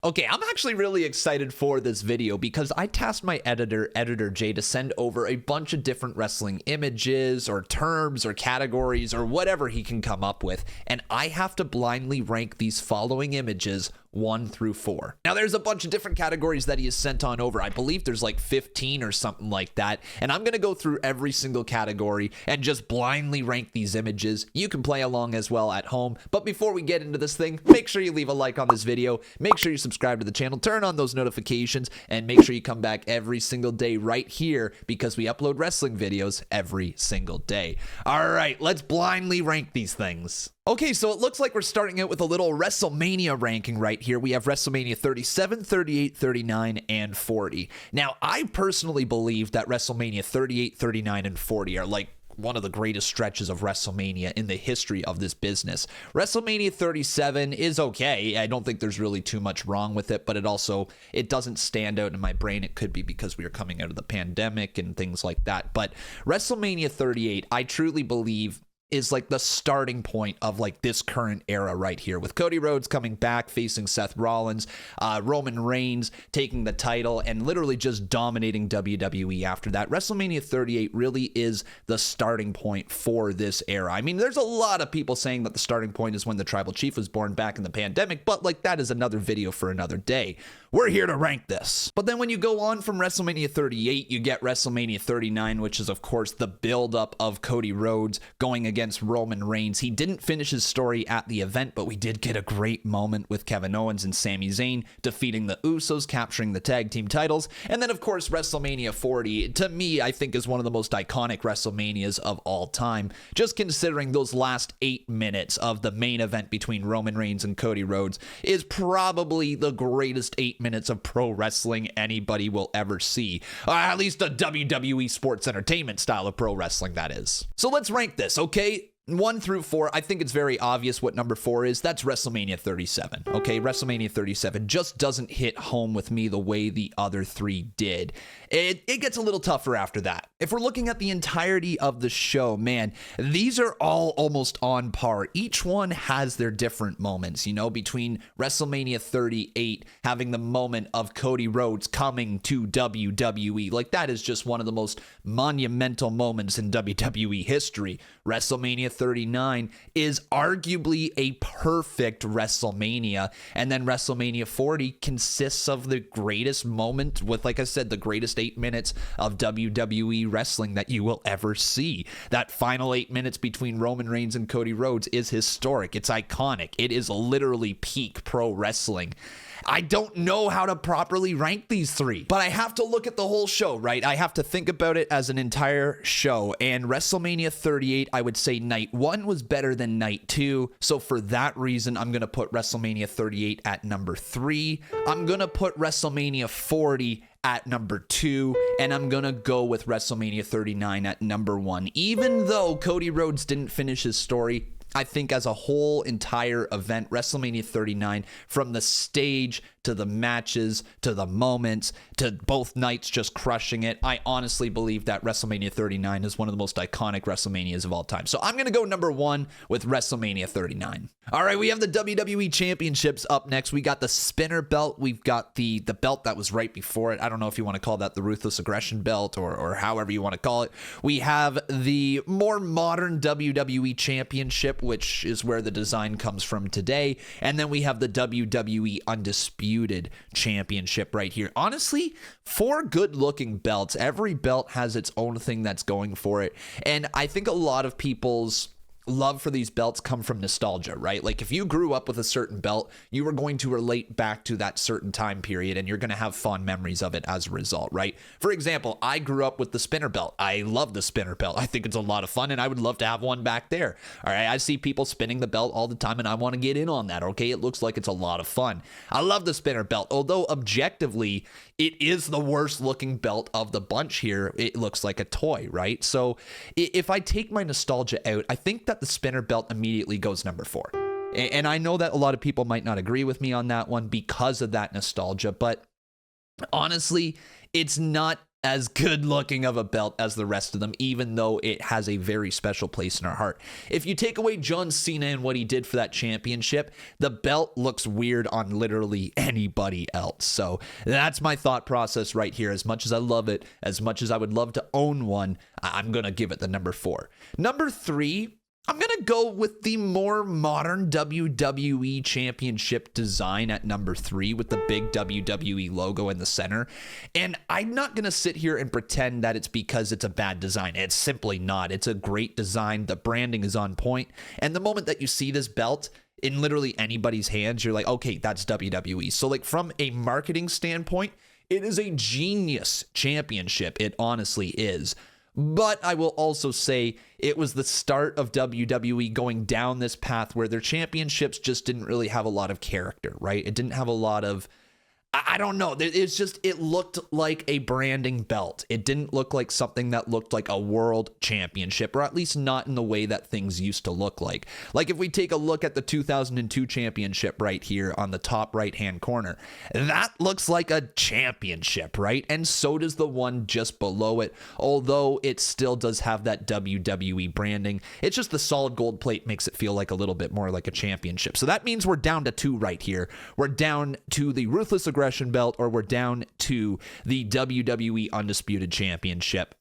Okay, I'm actually really excited for this video because I tasked my editor Jay, to send over a bunch of different wrestling images or terms or categories or whatever he can come up with, and I have to blindly rank these following images 1 through 4. Now, there's a bunch of different categories that he has sent on over. I believe there's like 15 or something like that, and I'm going to go through every single category and just blindly rank these images. You can play along as well at home, but before we get into this thing, make sure you leave a like on this video, make sure you subscribe to the channel, turn on those notifications, and make sure you come back every single day right here because we upload wrestling videos every single day. All right, let's blindly rank these things. Okay, so it looks like we're starting out with a little WrestleMania ranking right here. We have WrestleMania 37, 38, 39, and 40. Now, I personally believe that WrestleMania 38, 39, and 40 are like one of the greatest stretches of WrestleMania in the history of this business. WrestleMania 37 is okay. I don't think there's really too much wrong with it, but it doesn't stand out in my brain. It could be because we are coming out of the pandemic and things like that. But WrestleMania 38, I truly believe, is like the starting point of like this current era right here, with Cody Rhodes coming back facing Seth Rollins, Roman Reigns taking the title and literally just dominating WWE after that. WrestleMania 38 really is the starting point for this era. I mean, there's a lot of people saying that the starting point is when the Tribal Chief was born back in the pandemic, but like that is another video for another day. We're here to rank this. But then when you go on from WrestleMania 38, you get WrestleMania 39, which is of course the buildup of Cody Rhodes going against Roman Reigns. He didn't finish his story at the event, but we did get a great moment with Kevin Owens and Sami Zayn defeating the Usos, capturing the tag team titles. And then of course WrestleMania 40, to me, I think is one of the most iconic WrestleManias of all time, just considering those last 8 minutes of the main event between Roman Reigns and Cody Rhodes is probably the greatest 8 minutes of pro wrestling anybody will ever see. At least a WWE sports entertainment style of pro wrestling, that is. So let's rank this, okay? 1 through 4, I think it's very obvious what number 4 is. That's WrestleMania 37. Okay, WrestleMania 37 just doesn't hit home with me the way the other 3 did. It gets a little tougher after that. If we're looking at the entirety of the show, man, these are all almost on par. Each one has their different moments, you know, between WrestleMania 38 having the moment of Cody Rhodes coming to WWE. Like, that is just one of the most monumental moments in WWE history. WrestleMania 39 is arguably a perfect WrestleMania, and then WrestleMania 40 consists of the greatest moment with, like I said, the greatest 8 minutes of WWE wrestling that you will ever see. That final 8 minutes between Roman Reigns and Cody Rhodes is historic. It's iconic. It is literally peak pro wrestling. I don't know how to properly rank these 3, but I have to look at the whole show, right? I have to think about it as an entire show, and WrestleMania 38, I would say night 1 was better than night 2, so for that reason, I'm going to put WrestleMania 38 at number 3. I'm going to put WrestleMania 40 at number 2, and I'm gonna go with WrestleMania 39 at number 1. Even though Cody Rhodes didn't finish his story, I think as a whole entire event, WrestleMania 39, from the stage to the matches to the moments to both nights just crushing it, I honestly believe that WrestleMania 39 is one of the most iconic WrestleManias of all time. So I'm going to go number 1 with WrestleMania 39. All right, we have the WWE Championships up next. We got the spinner belt. We've got the belt that was right before it. I don't know if you want to call that the Ruthless Aggression belt or however you want to call it. We have the more modern WWE Championship, which is where the design comes from today. And then we have the WWE Undisputed Championship right here. Honestly, 4 good-looking belts. Every belt has its own thing that's going for it. And I think a lot of people's love for these belts come from nostalgia, right? Like, if you grew up with a certain belt, you were going to relate back to that certain time period, and you're going to have fond memories of it as a result, right? For example, I grew up with the spinner belt. I love the spinner belt. I think it's a lot of fun, and I would love to have one back there. All right, I see people spinning the belt all the time, and I want to get in on that, okay? It looks like it's a lot of fun. I love the spinner belt, although objectively, it is the worst looking belt of the bunch here. It looks like a toy, right? So if I take my nostalgia out, I think that the spinner belt immediately goes number 4. And I know that a lot of people might not agree with me on that one because of that nostalgia, but honestly, it's not as good looking of a belt as the rest of them, even though it has a very special place in our heart. If you take away John Cena and what he did for that championship, the belt looks weird on literally anybody else. So that's my thought process right here. As much as I love it, as much as I would love to own one, I'm going to give it the number 4. Number 3, I'm going to go with the more modern WWE Championship design at number 3 with the big WWE logo in the center. And I'm not going to sit here and pretend that it's because it's a bad design. It's simply not. It's a great design. The branding is on point. And the moment that you see this belt in literally anybody's hands, you're like, okay, that's WWE. So like from a marketing standpoint, it is a genius championship. It honestly is. But I will also say it was the start of WWE going down this path where their championships just didn't really have a lot of character, right? It didn't have a lot of, I don't know. It's just, it looked like a branding belt. It didn't look like something that looked like a world championship, or at least not in the way that things used to look like. Like if we take a look at the 2002 championship right here on the top right-hand corner, that looks like a championship, right? And so does the one just below it, although it still does have that WWE branding. It's just the solid gold plate makes it feel like a little bit more like a championship. So that means we're down to 2 right here. We're down to the Ruthless Aggression belt, or we're down to the WWE Undisputed Championship.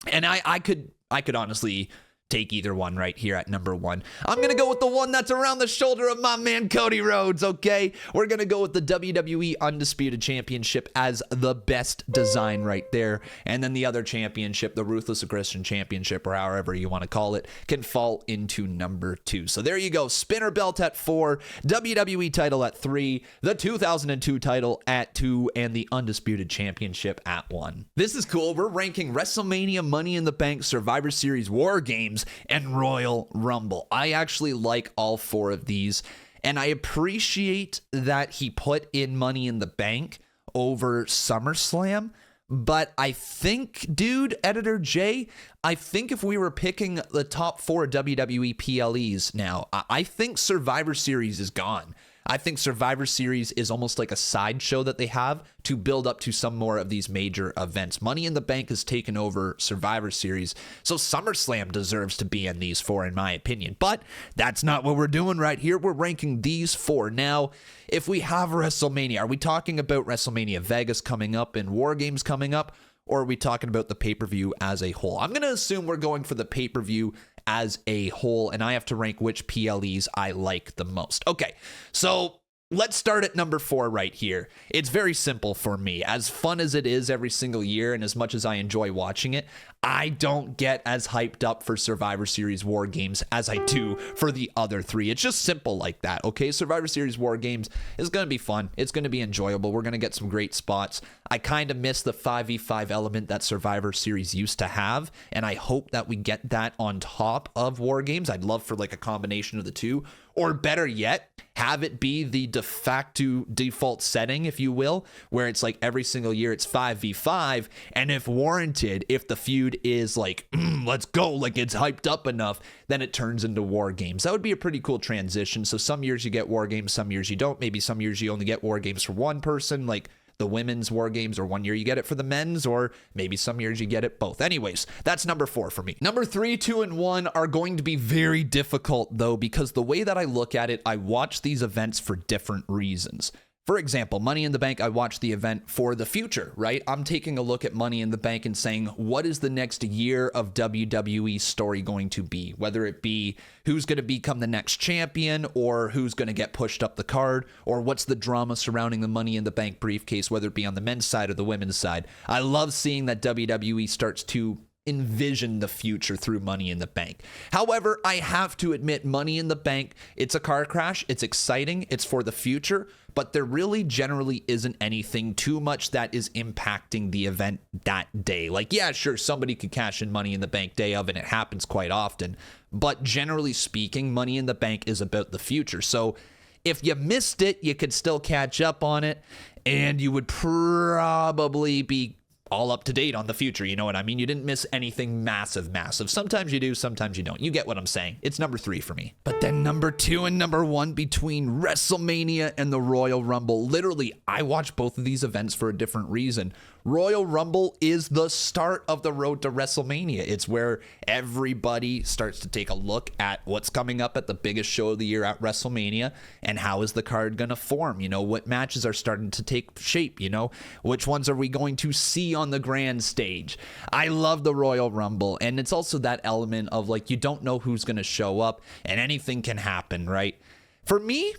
And I could honestly take either one right here at number 1. I'm going to go with the one that's around the shoulder of my man Cody Rhodes, okay? We're going to go with the WWE Undisputed Championship as the best design right there. And then the other championship, the Ruthless Aggression Championship, or however you want to call it, can fall into number 2. So there you go. Spinner belt at 4, WWE title at 3, the 2002 title at 2, and the Undisputed Championship at 1. This is cool. We're ranking WrestleMania, Money in the Bank, Survivor Series, War Games, and Royal Rumble. I actually like all 4 of these, and I appreciate that he put in Money in the Bank over SummerSlam. But I think, dude, Editor J, I think if we were picking the top 4 WWE PLEs now, I think Survivor Series is gone. I think Survivor Series is almost like a sideshow that they have to build up to some more of these major events. Money in the Bank has taken over Survivor Series, so SummerSlam deserves to be in these 4, in my opinion. But that's not what we're doing right here. We're ranking these 4. Now, if we have WrestleMania, are we talking about WrestleMania Vegas coming up and War Games coming up? Or are we talking about the pay-per-view as a whole? I'm going to assume we're going for the pay-per-view as a whole, and I have to rank which PLEs I like the most. Okay, so let's start at number 4 right here. It's very simple for me. As fun as it is every single year, and as much as I enjoy watching it, I don't get as hyped up for Survivor Series War Games as I do for the other 3. It's just simple like that, okay? Survivor Series War Games is going to be fun. It's going to be enjoyable. We're going to get some great spots. I kind of miss the 5v5 element that Survivor Series used to have, and I hope that we get that on top of War Games. I'd love for like a combination of the 2, or better yet, have it be the de facto default setting, if you will, where it's like every single year it's 5v5, and if warranted, if the feud is like, let's go, like it's hyped up enough, then it turns into War Games. That would be a pretty cool transition. So some years you get War Games, some years you don't. Maybe some years you only get War Games for one person, like the women's War Games, or one year you get it for the men's, or maybe some years you get it both. Anyways, that's number 4 for me. Number 3, 2, and 1 are going to be very difficult though, because the way that I look at it, I watch these events for different reasons. For example, Money in the Bank, I watched the event for the future, right? I'm taking a look at Money in the Bank and saying, what is the next year of WWE story going to be? Whether it be who's going to become the next champion, or who's going to get pushed up the card, or what's the drama surrounding the Money in the Bank briefcase, whether it be on the men's side or the women's side. I love seeing that WWE starts to envision the future through Money in the Bank. However, I have to admit, Money in the Bank, it's a car crash, it's exciting, it's for the future, but there really generally isn't anything too much that is impacting the event that day. Like, yeah, sure, somebody could cash in Money in the Bank day of, and it happens quite often, but generally speaking, Money in the Bank is about the future. So if you missed it, you could still catch up on it, and you would probably be all up to date on the future. You know what I mean? You didn't miss anything massive. Sometimes you do, sometimes you don't. You get what I'm saying. It's number 3 for me. But then number 2 and number 1 between WrestleMania and the Royal Rumble. Literally, I watch both of these events for a different reason. Royal Rumble is the start of the road to WrestleMania. It's where everybody starts to take a look at what's coming up at the biggest show of the year at WrestleMania, and how is the card going to form? You know, what matches are starting to take shape? You know, which ones are we going to see on the grand stage? I love the Royal Rumble, and it's also that element of like, you don't know who's going to show up, and anything can happen, right? For me,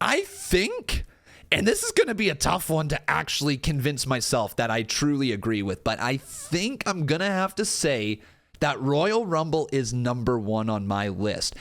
I think, and this is going to be a tough one to actually convince myself that I truly agree with, but I think I'm going to have to say that Royal Rumble is number one on my list.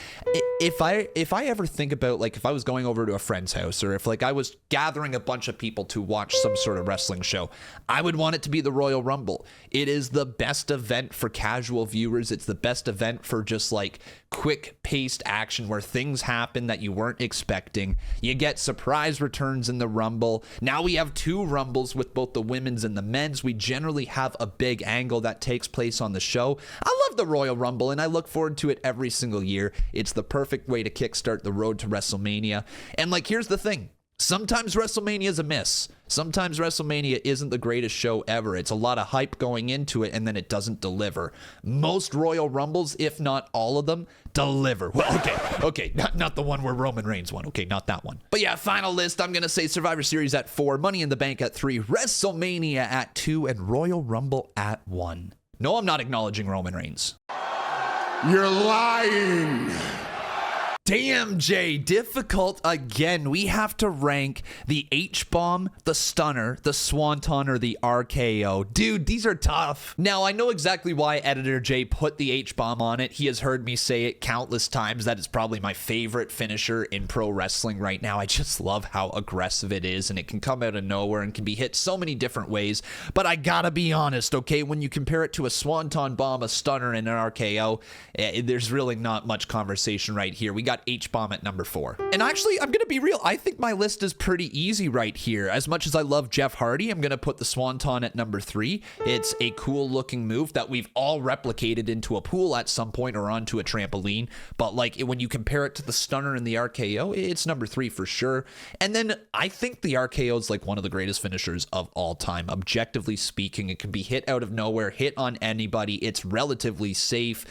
If I ever think about, like, if I was going over to a friend's house, or if like I was gathering a bunch of people to watch some sort of wrestling show, I would want it to be the Royal Rumble. It is the best event for casual viewers. It's the best event for just like quick paced action where things happen that you weren't expecting. You get surprise returns in the Rumble. Now we have 2 Rumbles with both the women's and the men's. We generally have a big angle that takes place on the show. I love the Royal Rumble, and I look forward to it every single year. It's the perfect way to kickstart the road to WrestleMania. And like, here's the thing. Sometimes WrestleMania is a miss. Sometimes WrestleMania isn't the greatest show ever. It's a lot of hype going into it, and then it doesn't deliver. Most Royal Rumbles, if not all of them, deliver. Well, okay, not the one where Roman Reigns won. Okay, not that one. But yeah, final list, I'm going to say Survivor Series at 4, Money in the Bank at 3, WrestleMania at 2, and Royal Rumble at 1. No, I'm not acknowledging Roman Reigns. You're lying. Damn, Jay, difficult again. We have to rank the H-bomb, the stunner, the swanton, or the RKO. Dude, these are tough. Now, I know exactly why Editor Jay put the H-bomb on it. He has heard me say it countless times. That is probably my favorite finisher in pro wrestling right now. I just love how aggressive it is, and it can come out of nowhere and can be hit so many different ways. But I gotta be honest, okay? When you compare it to a swanton bomb, a stunner, and an RKO, there's really not much conversation right here. We got H-bomb at number 4. And actually, I'm going to be real. I think my list is pretty easy right here. As much as I love Jeff Hardy, I'm going to put the Swanton at number 3. It's a cool looking move that we've all replicated into a pool at some point or onto a trampoline. But like, when you compare it to the stunner and the RKO, it's number 3 for sure. And then I think the RKO is like one of the greatest finishers of all time. Objectively speaking, it can be hit out of nowhere, hit on anybody. It's relatively safe.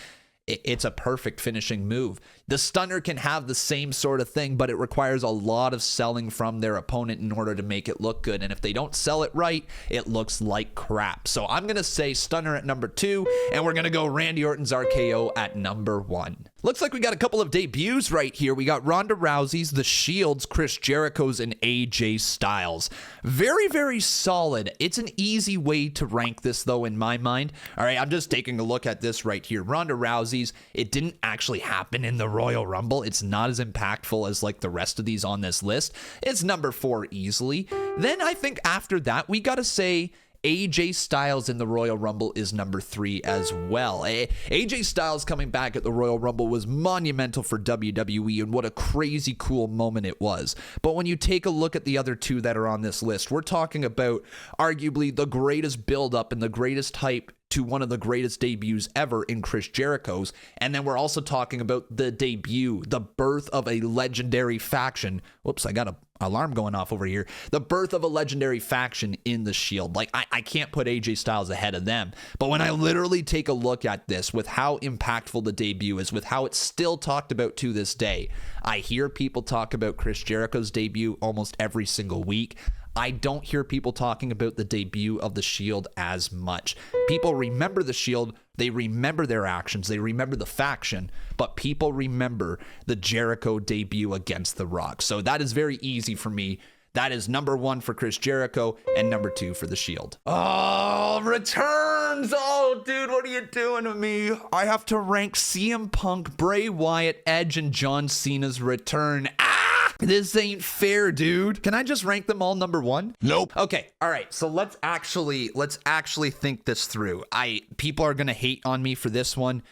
It's a perfect finishing move. The stunner can have the same sort of thing, but it requires a lot of selling from their opponent in order to make it look good. And if they don't sell it right, it looks like crap. So I'm going to say stunner at number 2, and we're going to go Randy Orton's RKO at number 1. Looks like we got a couple of debuts right here. We got Ronda Rousey's, The Shield's, Chris Jericho's, and AJ Styles. Very, very solid. It's an easy way to rank this, though, in my mind. All right, I'm just taking a look at this right here. Ronda Rousey's, it didn't actually happen in the Royal Rumble. It's not as impactful as like the rest of these on this list. It's number 4 easily. Then I think after that, we got to say AJ Styles in the Royal Rumble is number 3 as well. AJ Styles coming back at the Royal Rumble was monumental for WWE, and what a crazy cool moment it was. But when you take a look at the other 2 that are on this list, we're talking about arguably the greatest build-up and the greatest hype to one of the greatest debuts ever in Chris Jericho's. And then we're also talking about the debut, the birth of a legendary faction. Whoops, I got an alarm going off over here. The birth of a legendary faction in the Shield. Like, I can't put AJ Styles ahead of them. But when I literally take a look at this, with how impactful the debut is, with how it's still talked about to this day, I hear people talk about Chris Jericho's debut almost every single week. I don't hear people talking about the debut of the Shield as much. People remember the Shield, they remember their actions, they remember the faction, but people remember the Jericho debut against The Rock. So that is very easy for me. That is number 1 for Chris Jericho and number 2 for the Shield. Oh, returns! Oh, dude, what are you doing to me? I have to rank CM Punk, Bray Wyatt, Edge, and John Cena's return. This ain't fair, dude. Can I just rank them all number 1? Nope. Okay. All right. So let's actually think this through. People are going to hate on me for this one,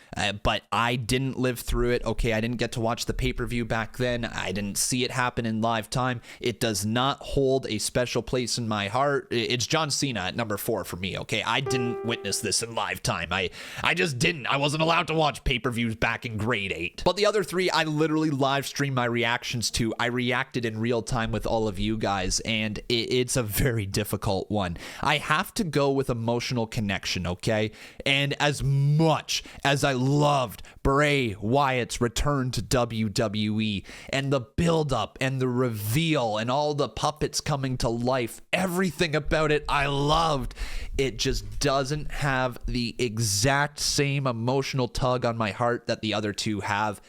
but I didn't live through it. Okay. I didn't get to watch the pay-per-view back then. I didn't see it happen in live time. It does not hold a special place in my heart. It's John Cena at number 4 for me. Okay. I didn't witness this in live time. I just didn't. I wasn't allowed to watch pay-per-views back in grade 8. But the other 3, I literally live streamed my reactions to. I reacted in real time with all of you guys, and it's a very difficult one. I have to go with emotional connection, okay? And as much as I loved Bray Wyatt's return to WWE and the build-up and the reveal and all the puppets coming to life, everything about it I loved, it just doesn't have the exact same emotional tug on my heart that the other two have.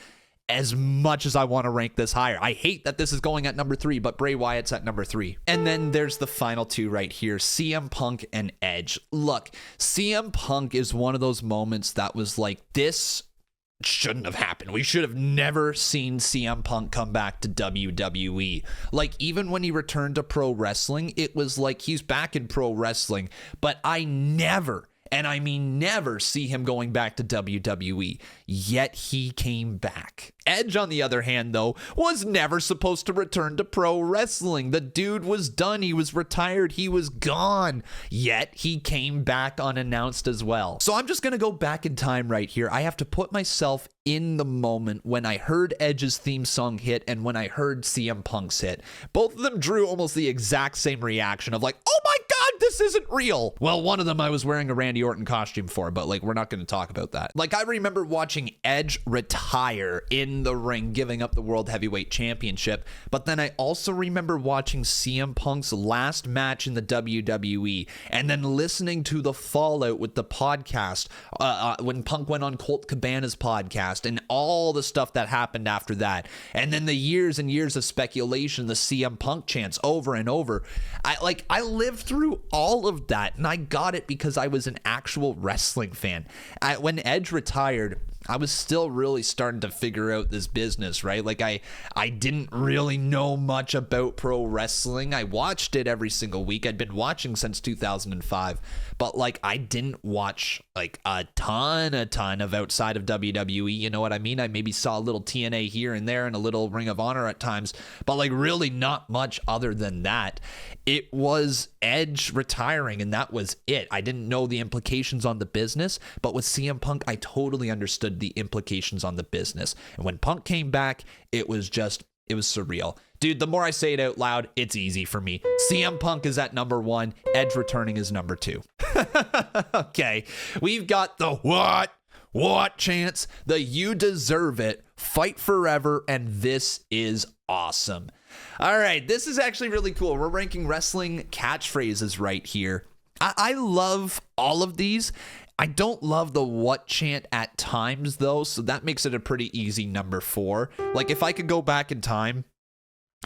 As much as I want to rank this higher. I hate that this is going at number 3, but Bray Wyatt's at number 3. And then there's the final two right here, CM Punk and Edge. Look, CM Punk is one of those moments that was like, this shouldn't have happened. We should have never seen CM Punk come back to WWE. Like, even when he returned to pro wrestling, it was like he's back in pro wrestling, but I never, and I mean never, see him going back to WWE. Yet he came back. Edge, on the other hand, though, was never supposed to return to pro wrestling. The dude was done. He was retired. He was gone. Yet he came back unannounced as well. So I'm just going to go back in time right here. I have to put myself in the moment when I heard Edge's theme song hit and when I heard CM Punk's hit. Both of them drew almost the exact same reaction of like, oh my God, this isn't real. Well, one of them I was wearing a Randy Orton costume for, but like, we're not going to talk about that. Like, I remember watching Edge retire in the ring, giving up the World Heavyweight Championship, but then I also remember watching CM Punk's last match in the WWE and then listening to the fallout with the podcast when Punk went on Colt Cabana's podcast and all the stuff that happened after that, and then the years and years of speculation, the CM Punk chants over and over. I lived through all of that, and I got it because I was an actual wrestling fan. When Edge retired, I was still really starting to figure out this business, right? Like, I didn't really know much about pro wrestling. I watched it every single week. I'd been watching since 2005, but like, I didn't watch like a ton of outside of WWE. You know what I mean? I maybe saw a little TNA here and there and a little Ring of Honor at times, but like really not much other than that. It was Edge retiring, and that was it. I didn't know the implications on the business, but with CM Punk, I totally understood the implications on the business. And when Punk came back, it was surreal. Dude, the more I say it out loud, it's easy for me. CM Punk is at number 1. Edge returning is number 2. Okay, we've got the what chance, the you deserve it, fight forever, and this is awesome. All right, this is actually really cool. We're ranking wrestling catchphrases right here. I love all of these. I don't love the what chant at times, though, so that makes it a pretty easy number 4. Like, if I could go back in time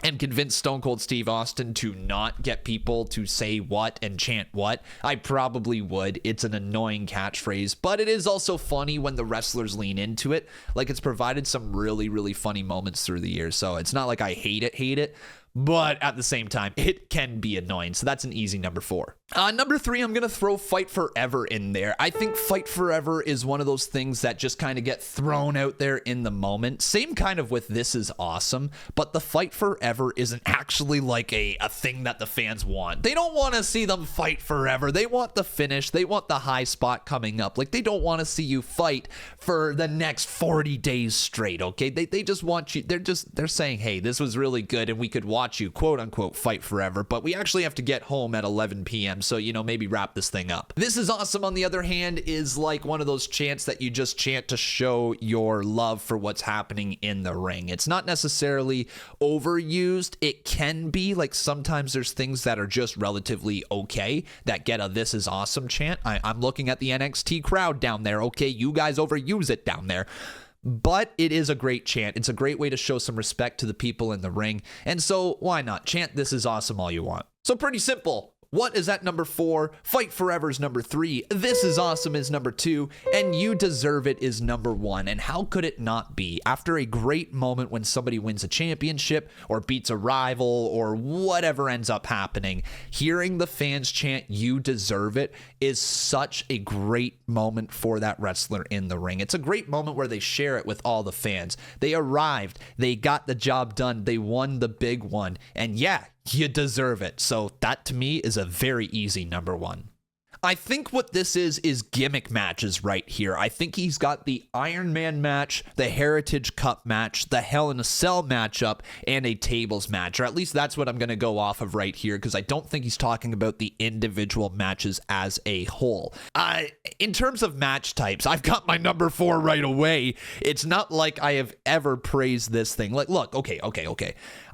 and convince Stone Cold Steve Austin to not get people to say what and chant what, I probably would. It's an annoying catchphrase, but it is also funny when the wrestlers lean into it. Like, it's provided some really, really funny moments through the years, so it's not like I hate it, but at the same time, it can be annoying. So that's an easy number 4. Number 3, I'm going to throw Fight Forever in there. I think Fight Forever is one of those things that just kind of get thrown out there in the moment. Same kind of with This Is Awesome, but the Fight Forever isn't actually like a thing that the fans want. They don't want to see them fight forever. They want the finish. They want the high spot coming up. Like, they don't want to see you fight for the next 40 days straight, okay? They just want you. They're saying, hey, this was really good and we could watch you, quote unquote, fight forever, but we actually have to get home at 11 p.m. So, maybe wrap this thing up. This Is Awesome, on the other hand, is like one of those chants that you just chant to show your love for what's happening in the ring. It's not necessarily overused. It can be. Like, sometimes there's things that are just relatively okay that get a This Is Awesome chant. I'm looking at the NXT crowd down there. Okay, you guys overuse it down there. But it is a great chant. It's a great way to show some respect to the people in the ring. And so why not? Chant This Is Awesome all you want. So pretty simple. What is at number 4? Fight Forever is number 3. This Is Awesome is number 2. And You Deserve It is number 1. And how could it not be? After a great moment when somebody wins a championship or beats a rival or whatever ends up happening, hearing the fans chant You Deserve It is such a great moment for that wrestler in the ring. It's a great moment where they share it with all the fans. They arrived. They got the job done. They won the big one. And yeah, you deserve it. So that to me is a very easy number 1. I think what this is gimmick matches right here. I think he's got the Iron Man match, the Heritage Cup match, the Hell in a Cell matchup, and a tables match. Or at least that's what I'm going to go off of right here, because I don't think he's talking about the individual matches as a whole. In terms of match types, I've got my number 4 right away. It's not like I have ever praised this thing. Like, look, okay.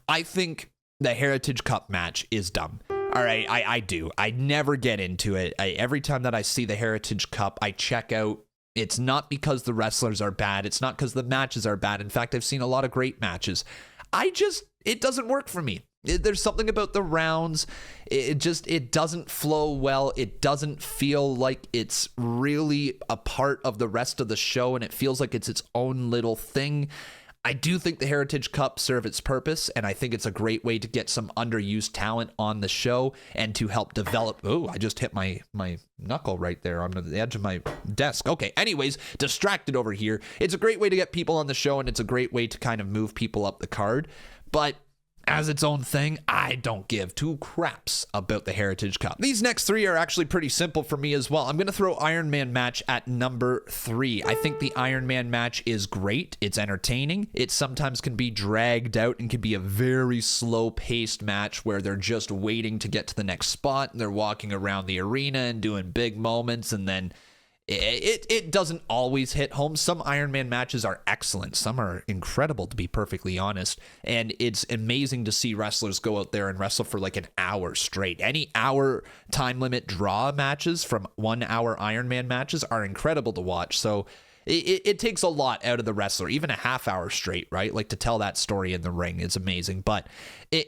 I think the Heritage Cup match is dumb. All right, I do. I never get into it. Every time that I see the Heritage Cup, I check out. It's not because the wrestlers are bad. It's not because the matches are bad. In fact, I've seen a lot of great matches. It doesn't work for me. There's something about the rounds. It doesn't flow well. It doesn't feel like it's really a part of the rest of the show, and it feels like it's its own little thing. I do think the Heritage Cup serve its purpose, and I think it's a great way to get some underused talent on the show and to help develop. Oh, I just hit my knuckle right there on the edge of my desk. Okay, anyways, distracted over here. It's a great way to get people on the show, and it's a great way to kind of move people up the card. But as its own thing, I don't give two craps about the Heritage Cup. These next 3 are actually pretty simple for me as well. I'm going to throw Iron Man match at number 3. I think the Iron Man match is great. It's entertaining. It sometimes can be dragged out and can be a very slow-paced match where they're just waiting to get to the next spot, and they're walking around the arena and doing big moments, and then it doesn't always hit home. Some Iron Man matches are excellent. Some are incredible, to be perfectly honest. And it's amazing to see wrestlers go out there and wrestle for like an hour straight. Any hour time limit draw matches from 1 hour Iron Man matches are incredible to watch. So it takes a lot out of the wrestler, even a half hour straight, right? Like to tell that story in the ring is amazing. But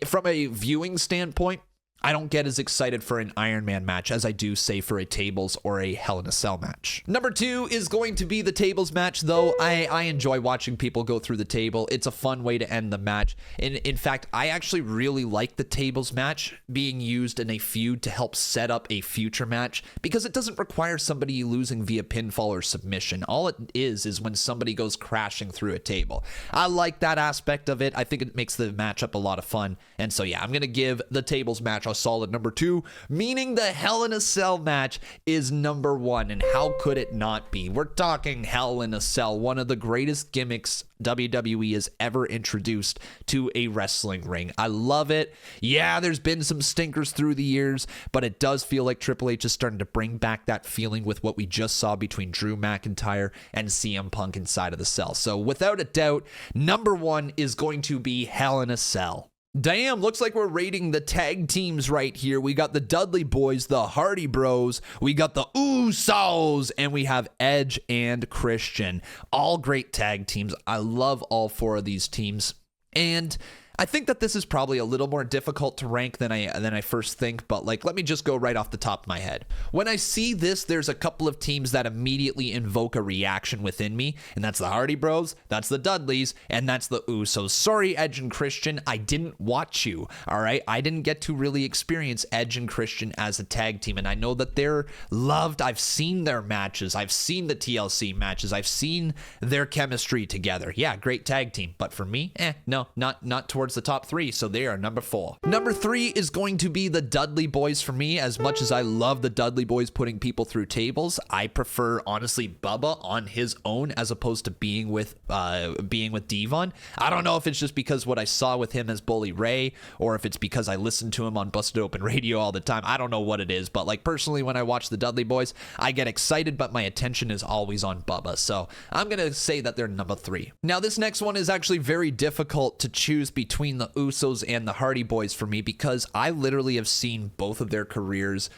from a viewing standpoint, I don't get as excited for an Iron Man match as I do, say, for a tables or a Hell in a Cell match. Number 2 is going to be the tables match, though. I enjoy watching people go through the table. It's a fun way to end the match. In fact, I actually really like the tables match being used in a feud to help set up a future match, because it doesn't require somebody losing via pinfall or submission. All it is when somebody goes crashing through a table. I like that aspect of it. I think it makes the matchup a lot of fun. And so, yeah, I'm going to give the tables match a solid number 2, meaning the Hell in a Cell match is number 1. And how could it not be? We're talking Hell in a Cell, one of the greatest gimmicks WWE has ever introduced to a wrestling ring. I love it. Yeah, there's been some stinkers through the years, but it does feel like Triple H is starting to bring back that feeling with what we just saw between Drew McIntyre and CM Punk inside of the cell. So without a doubt, number 1 is going to be Hell in a Cell. Damn, looks like we're rating the tag teams right here. We got the Dudley Boys, the Hardy Bros, we got the Usos, and we have Edge and Christian. All great tag teams. I love all 4 of these teams. And I think that this is probably a little more difficult to rank than I first think, but like, let me just go right off the top of my head. When I see this, there's a couple of teams that immediately invoke a reaction within me, and that's the Hardy Bros, that's the Dudleys, and that's the Usos. Sorry, Edge and Christian, I didn't watch you, all right? I didn't get to really experience Edge and Christian as a tag team, and I know that they're loved. I've seen their matches. I've seen the TLC matches. I've seen their chemistry together. Yeah, great tag team, but for me, no, not towards the top 3, so they are number 4. Number 3 is going to be the Dudley Boys for me. As much as I love the Dudley Boys putting people through tables, I prefer, honestly, Bubba on his own as opposed to being with Devon. I don't know if it's just because what I saw with him as Bully Ray, or if it's because I listened to him on Busted Open Radio all the time. I don't know what it is, but like personally, when I watch the Dudley Boys, I get excited, but my attention is always on Bubba. So I'm going to say that they're number 3. Now, this next one is actually very difficult to choose between the Usos and the Hardy Boys for me, because I literally have seen both of their careers,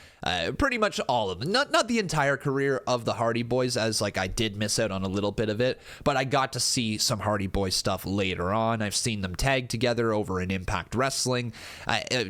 pretty much all of them. Not the entire career of the Hardy Boys, as like I did miss out on a little bit of it, but I got to see some Hardy Boys stuff later on. I've seen them tag together over in Impact Wrestling,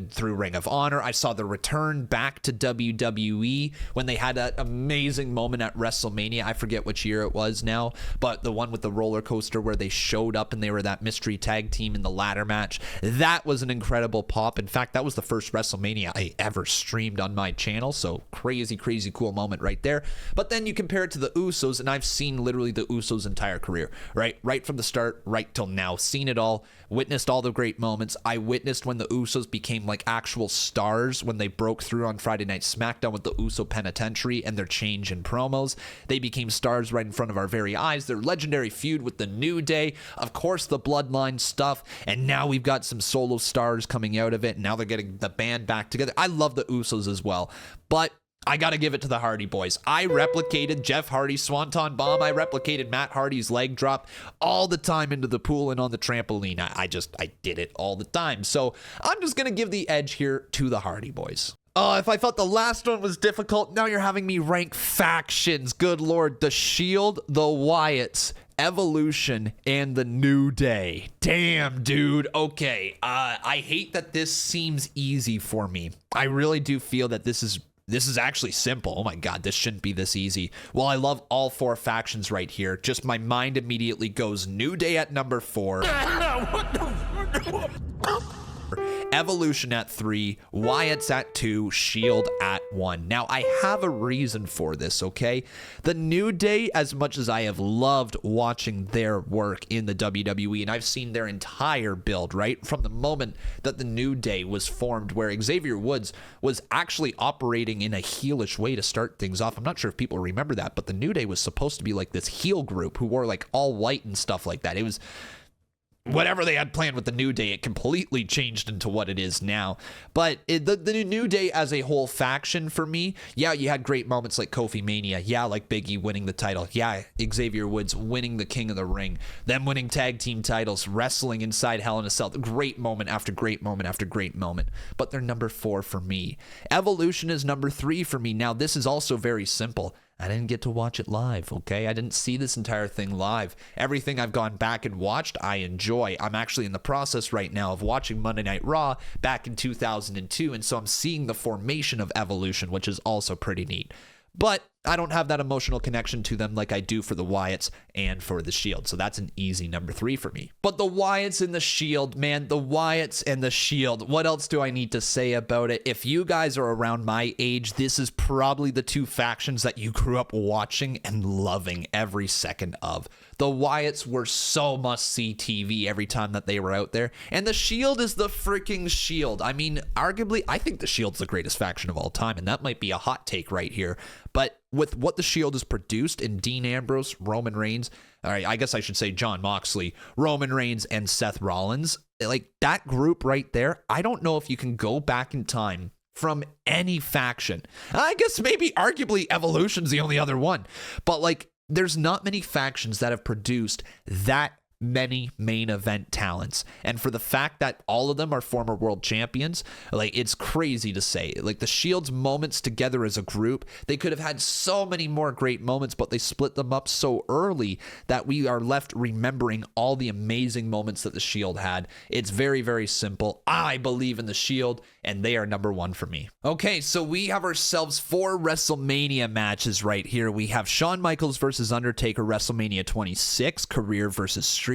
through Ring of Honor. I saw the return back to WWE when they had that amazing moment at WrestleMania. I forget which year it was now, but the one with the roller coaster where they showed up and they were that mystery tag team in the ladder match match. That was an incredible pop. In fact, that was the first WrestleMania I ever streamed on my channel. So crazy, crazy cool moment right there. But then you compare it to the Usos, and I've seen literally the Usos' entire career, right from the start, right till now. Seen it all, witnessed all the great moments. I witnessed when the Usos became like actual stars when they broke through on Friday Night SmackDown with the Uso Penitentiary and their change in promos. They became stars right in front of our very eyes. Their legendary feud with the New Day, of course, the Bloodline stuff, and now we've got some solo stars coming out of it. Now they're getting the band back together. I love the Usos as well, but I got to give it to the Hardy Boys. I replicated Jeff Hardy's Swanton Bomb. I replicated Matt Hardy's leg drop all the time into the pool and on the trampoline. I did it all the time. So I'm just going to give the edge here to the Hardy Boys. If I thought the last one was difficult, now you're having me rank factions. Good Lord. The Shield, the Wyatts, Evolution, and the New Day. Damn, dude. Okay. I hate that this seems easy for me. I really do feel that this is actually simple. Oh my God, this shouldn't be this easy. Well, I love all four factions right here. Just my mind immediately goes New Day at number 4. Evolution at 3, Wyatt's at 2, Shield at 1. Now, I have a reason for this, okay? The New Day, as much as I have loved watching their work in the WWE, and I've seen their entire build, right? From the moment that the New Day was formed, where Xavier Woods was actually operating in a heelish way to start things off. I'm not sure if people remember that, but the New Day was supposed to be like this heel group who wore like all white and stuff like that. It was whatever they had planned with the New Day, it completely changed into what it is now. But the New Day as a whole faction for me, yeah, you had great moments like Kofi Mania. Yeah, like Big E winning the title. Yeah, Xavier Woods winning the King of the Ring. Them winning tag team titles, wrestling inside Hell in a Cell. Great moment after great moment after great moment. But they're number 4 for me. Evolution is number 3 for me. Now, this is also very simple. I didn't get to watch it live, okay? I didn't see this entire thing live. Everything I've gone back and watched, I enjoy. I'm actually in the process right now of watching Monday Night Raw back in 2002, and so I'm seeing the formation of Evolution, which is also pretty neat. But I don't have that emotional connection to them like I do for the Wyatts and for the Shield. So that's an easy number 3 for me. But the Wyatts and the Shield, man, the Wyatts and the Shield, what else do I need to say about it? If you guys are around my age, this is probably the 2 factions that you grew up watching and loving every second of. The Wyatts were so must-see TV every time that they were out there. And the Shield is the freaking Shield. I mean, arguably, I think the Shield's the greatest faction of all time, and that might be a hot take right here. But with what the Shield has produced in Dean Ambrose, Roman Reigns, all right, I guess I should say Jon Moxley, Roman Reigns, and Seth Rollins, like that group right there, I don't know if you can go back in time from any faction. I guess maybe arguably Evolution's the only other one. But like, there's not many factions that have produced that many main event talents, and for the fact that all of them are former world champions, like, it's crazy to say. Like, the Shield's moments together as a group, they could have had so many more great moments, but they split them up so early that we are left remembering all the amazing moments that the Shield had. It's very, very simple. I believe in the Shield, and they are number 1 for me. Okay, so we have ourselves 4 WrestleMania matches right here. We have Shawn Michaels versus Undertaker, WrestleMania 26, career versus streak.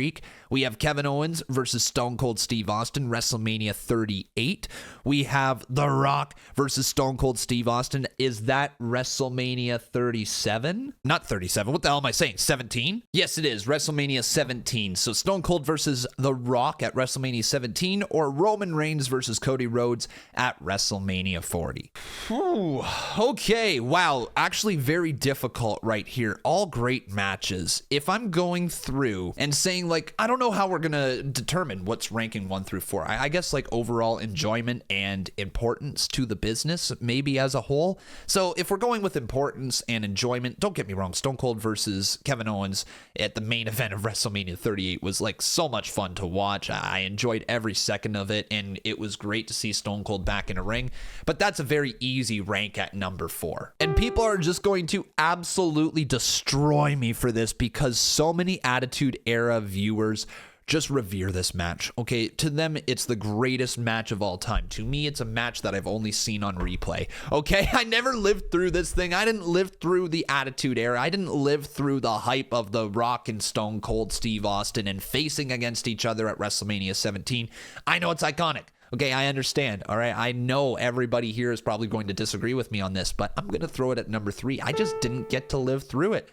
We have Kevin Owens versus Stone Cold Steve Austin, WrestleMania 38. We have The Rock versus Stone Cold Steve Austin. Is that WrestleMania 37? Not 37. What the hell am I saying? 17? Yes, it is. WrestleMania 17. So Stone Cold versus The Rock at WrestleMania 17, or Roman Reigns versus Cody Rhodes at WrestleMania 40. Whew. Okay. Wow. Actually very difficult right here. All great matches. If I'm going through and saying, like, I don't know how we're gonna determine what's ranking 1 through 4. I guess like overall enjoyment and importance to the business, maybe as a whole. So if we're going with importance and enjoyment, don't get me wrong, Stone Cold versus Kevin Owens at the main event of WrestleMania 38 was like so much fun to watch. I enjoyed every second of it, and it was great to see Stone Cold back in a ring. But that's a very easy rank at number 4. And people are just going to absolutely destroy me for this, because so many Attitude Era viewers just revere this match. Okay, to them, it's the greatest match of all time. To me, it's a match that I've only seen on replay. Okay, I never lived through this thing. I didn't live through the Attitude Era. I didn't live through the hype of The Rock and Stone Cold Steve Austin and facing against each other at WrestleMania 17. I know it's iconic. Okay, I understand. All right, I know everybody here is probably going to disagree with me on this, but I'm going to throw it at number 3. I just didn't get to live through it.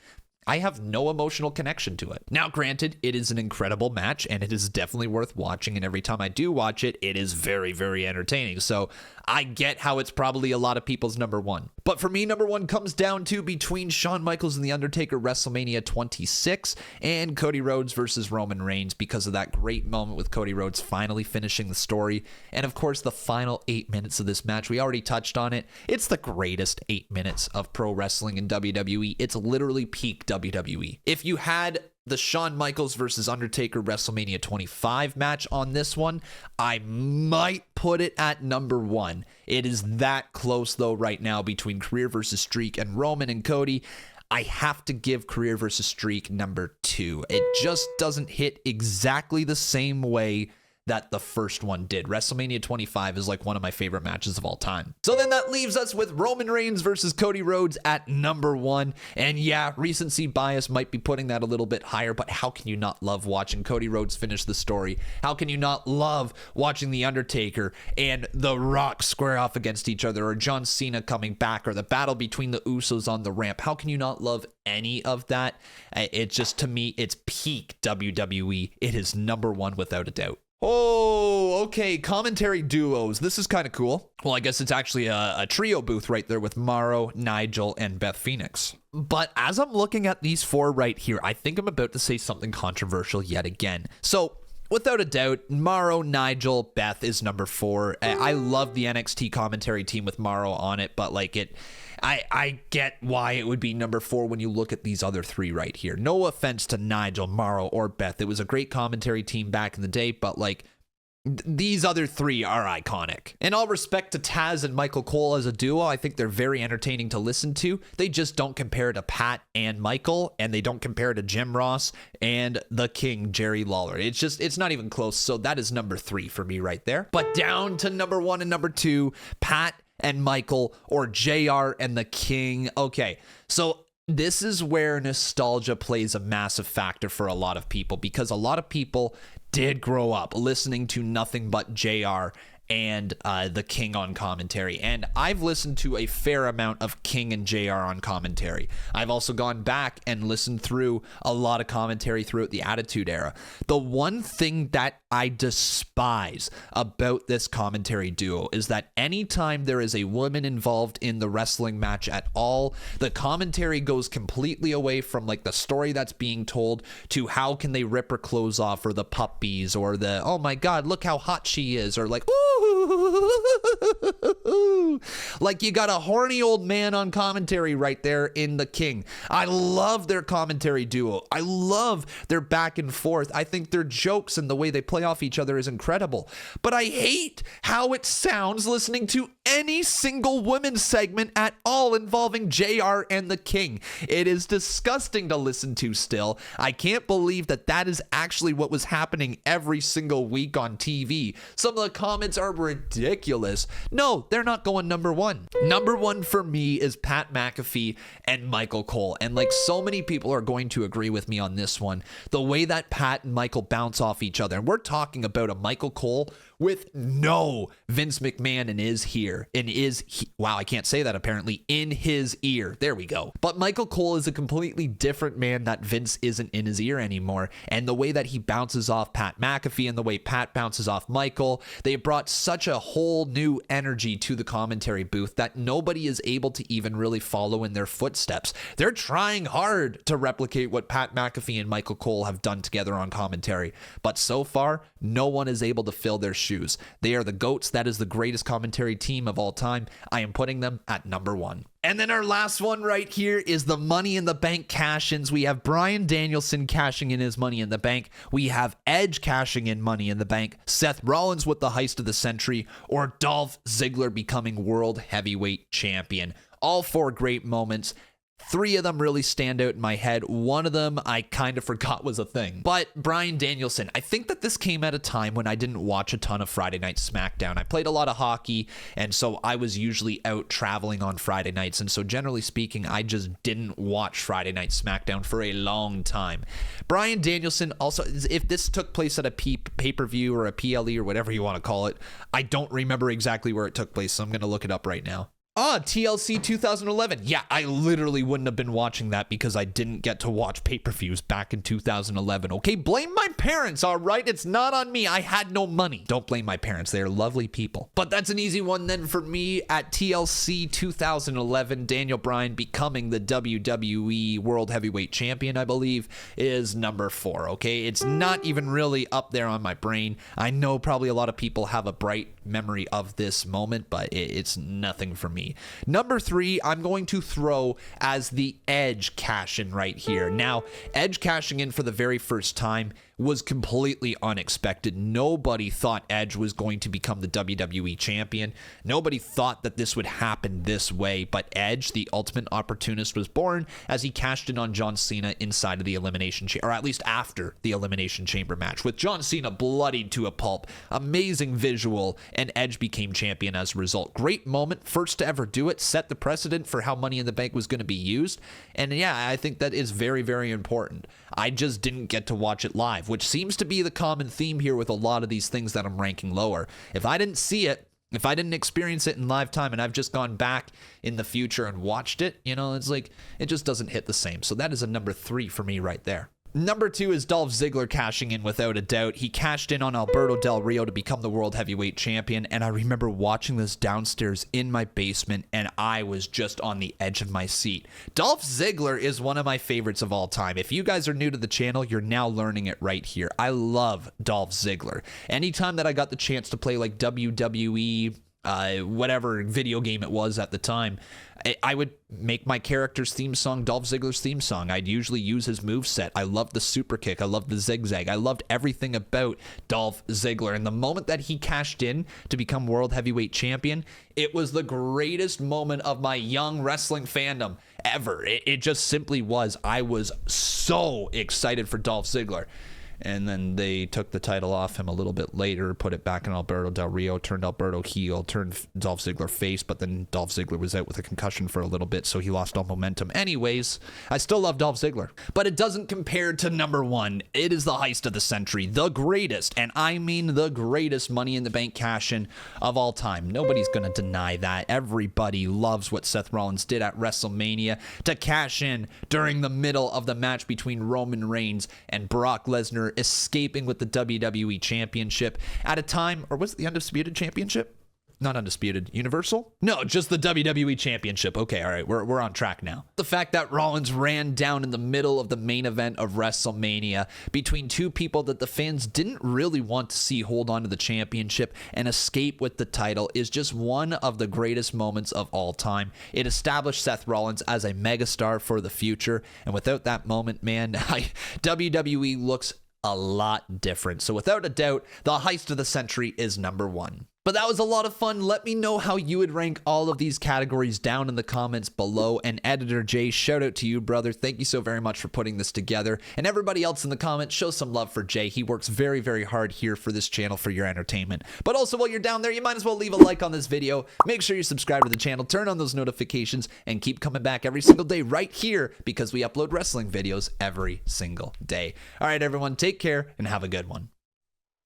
I have no emotional connection to it. Now, granted, it is an incredible match, and it is definitely worth watching, and every time I do watch it, it is very, very entertaining. So I get how it's probably a lot of people's number 1. But for me, number 1 comes down to between Shawn Michaels and The Undertaker WrestleMania 26 and Cody Rhodes versus Roman Reigns, because of that great moment with Cody Rhodes finally finishing the story. And of course, the final 8 minutes of this match, we already touched on it. It's the greatest 8 minutes of pro wrestling in WWE. It's literally peak WWE. If you had the Shawn Michaels versus Undertaker WrestleMania 25 match on this one, I might put it at number 1. It is that close though right now between Career versus Streak and Roman and Cody. I have to give Career versus Streak number 2. It just doesn't hit exactly the same way that the first one did. WrestleMania 25 is like one of my favorite matches of all time. So then that leaves us with Roman Reigns versus Cody Rhodes at number 1. And yeah, recency bias might be putting that a little bit higher, but how can you not love watching Cody Rhodes finish the story? How can you not love watching The Undertaker and The Rock square off against each other, or John Cena coming back, or the battle between the Usos on the ramp? How can you not love any of that? It just, to me, it's peak WWE. It is number 1 without a doubt. Oh, okay. Commentary duos. This is kind of cool. Well, I guess it's actually a trio booth right there with Mauro, Nigel, and Beth Phoenix. But as I'm looking at these 4 right here, I think I'm about to say something controversial yet again. So, without a doubt, Mauro, Nigel, Beth is number 4. I love the NXT commentary team with Mauro on it, but like I get why it would be number 4 when you look at these other 3 right here. No offense to Nigel, Mauro, or Beth. It was a great commentary team back in the day, but like these other 3 are iconic. And all respect to Taz and Michael Cole as a duo, I think they're very entertaining to listen to. They just don't compare to Pat and Michael, and they don't compare to Jim Ross and the King, Jerry Lawler. It's not even close. So that is number 3 for me right there. But down to number 1 and number 2, Pat and Michael, or JR and the King. Okay, so this is where nostalgia plays a massive factor for a lot of people, because a lot of people did grow up listening to nothing but JR and the King on commentary. And I've listened to a fair amount of King and JR on commentary. I've also gone back and listened through a lot of commentary throughout the Attitude Era. The one thing that I despise about this commentary duo is that anytime there is a woman involved in the wrestling match at all, the commentary goes completely away from like the story that's being told to how can they rip her clothes off, or the puppies, or the, oh my God, look how hot she is, or like, ooh, like you got a horny old man on commentary right there in the King. I love their commentary duo. I love their back and forth. I think their jokes and the way they play off each other is incredible. But I hate how it sounds listening to any single women's segment at all involving JR and the King. It is disgusting to listen to still. I can't believe that that is actually what was happening every single week on TV. Some of the comments are ridiculous. No, they're not going number 1. Number 1 for me is Pat McAfee and Michael Cole. And like so many people are going to agree with me on this one. The way that Pat and Michael bounce off each other. And we're talking about a Michael Cole with no Vince McMahon in his ear. Wow, I can't say that apparently. In his ear. There we go. But Michael Cole is a completely different man that Vince isn't in his ear anymore. And the way that he bounces off Pat McAfee and the way Pat bounces off Michael, they brought such a whole new energy to the commentary booth that nobody is able to even really follow in their footsteps. They're trying hard to replicate what Pat McAfee and Michael Cole have done together on commentary. But so far, no one is able to fill their shoes. They are the GOATs. That is the greatest commentary team of all time. I am putting them at number 1. And then our last one right here is the Money in the Bank cash-ins. We have Bryan Danielson cashing in his Money in the Bank. We have Edge cashing in Money in the Bank. Seth Rollins with the heist of the century, or Dolph Ziggler becoming World Heavyweight Champion. All 4 great moments. Three of them really stand out in my head. One of them I kind of forgot was a thing. But Bryan Danielson, I think that this came at a time when I didn't watch a ton of Friday Night SmackDown. I played a lot of hockey, and so I was usually out traveling on Friday nights. And so generally speaking, I just didn't watch Friday Night SmackDown for a long time. Bryan Danielson also, if this took place at a pay-per-view or a PLE or whatever you want to call it, I don't remember exactly where it took place, so I'm going to look it up right now. TLC 2011. Yeah, I literally wouldn't have been watching that because I didn't get to watch pay-per-views back in 2011. Okay, blame my parents, all right? It's not on me. I had no money. Don't blame my parents. They are lovely people. But that's an easy one then for me. At TLC 2011, Daniel Bryan becoming the WWE World Heavyweight Champion, I believe, is number 4, okay? It's not even really up there on my brain. I know probably a lot of people have a bright memory of this moment, but it's nothing for me. Number 3, I'm going to throw as the Edge cash-in right here. Now, Edge cashing in for the very first time was completely unexpected. Nobody thought Edge was going to become the WWE champion. Nobody thought that this would happen this way, but Edge, the ultimate opportunist, was born as he cashed in on John Cena inside of the Elimination Chamber, or at least after the Elimination Chamber match, with John Cena bloodied to a pulp. Amazing visual, and Edge became champion as a result. Great moment, first to ever do it, set the precedent for how Money in the Bank was going to be used, and yeah, I think that is very, very important. I just didn't get to watch it live, which seems to be the common theme here with a lot of these things that I'm ranking lower. If I didn't see it, if I didn't experience it in live time and I've just gone back in the future and watched it, you know, it's like, it just doesn't hit the same. So that is a number 3 for me right there. Number 2 is Dolph Ziggler cashing in without a doubt. He cashed in on Alberto Del Rio to become the World Heavyweight Champion, and I remember watching this downstairs in my basement, and I was just on the edge of my seat. Dolph Ziggler is one of my favorites of all time. If you guys are new to the channel, you're now learning it right here. I love Dolph Ziggler. Anytime that I got the chance to play like WWE, whatever video game it was at the time, I would make my character's theme song Dolph Ziggler's theme song. I'd usually use his moveset. I loved the super kick. I loved the zigzag. I loved everything about Dolph Ziggler. And the moment that he cashed in to become World Heavyweight Champion, it was the greatest moment of my young wrestling fandom ever. It just simply was. I was so excited for Dolph Ziggler. And then they took the title off him a little bit later, put it back in Alberto Del Rio, turned Alberto heel, turned Dolph Ziggler face, but then Dolph Ziggler was out with a concussion for a little bit, so he lost all momentum. Anyways, I still love Dolph Ziggler, but it doesn't compare to number 1. It is the heist of the century, the greatest, and I mean the greatest Money in the Bank cash-in of all time. Nobody's going to deny that. Everybody loves what Seth Rollins did at WrestleMania to cash in during the middle of the match between Roman Reigns and Brock Lesnar, escaping with the WWE Championship at a time, or was it the Undisputed Championship? Not Undisputed. Universal? No, just the WWE Championship. Okay, all right, we're on track now. The fact that Rollins ran down in the middle of the main event of WrestleMania between two people that the fans didn't really want to see hold on to the championship and escape with the title is just one of the greatest moments of all time. It established Seth Rollins as a megastar for the future, and without that moment, man, WWE looks a lot different. So without a doubt, the heist of the century is number 1. But that was a lot of fun. Let me know how you would rank all of these categories down in the comments below. And Editor Jay, shout out to you, brother. Thank you so very much for putting this together. And everybody else in the comments, show some love for Jay. He works very, very hard here for this channel for your entertainment. But also while you're down there, you might as well leave a like on this video. Make sure you subscribe to the channel, turn on those notifications, and keep coming back every single day right here because we upload wrestling videos every single day. All right, everyone, take care and have a good one.